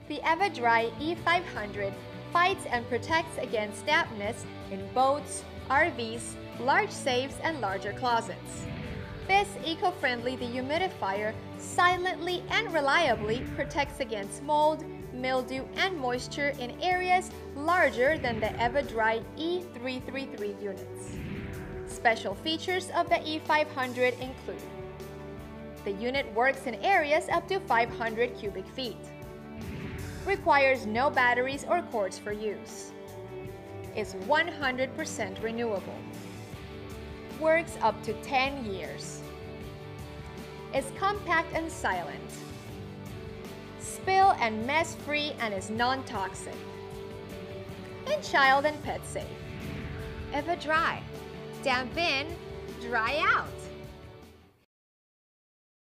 The Eva-Dry E500 fights and protects against dampness in boats, RVs, large safes, and larger closets. This eco-friendly dehumidifier silently and reliably protects against mold, mildew, and moisture in areas larger than the Eva-Dry E333 units. Special features of the E500 include: the unit works in areas up to 500 cubic feet, requires no batteries or cords for use, is 100% renewable, works up to 10 years, is compact and silent, spill and mess free, and is non-toxic, and child and pet safe. Eva-Dry. Damp in, dry out.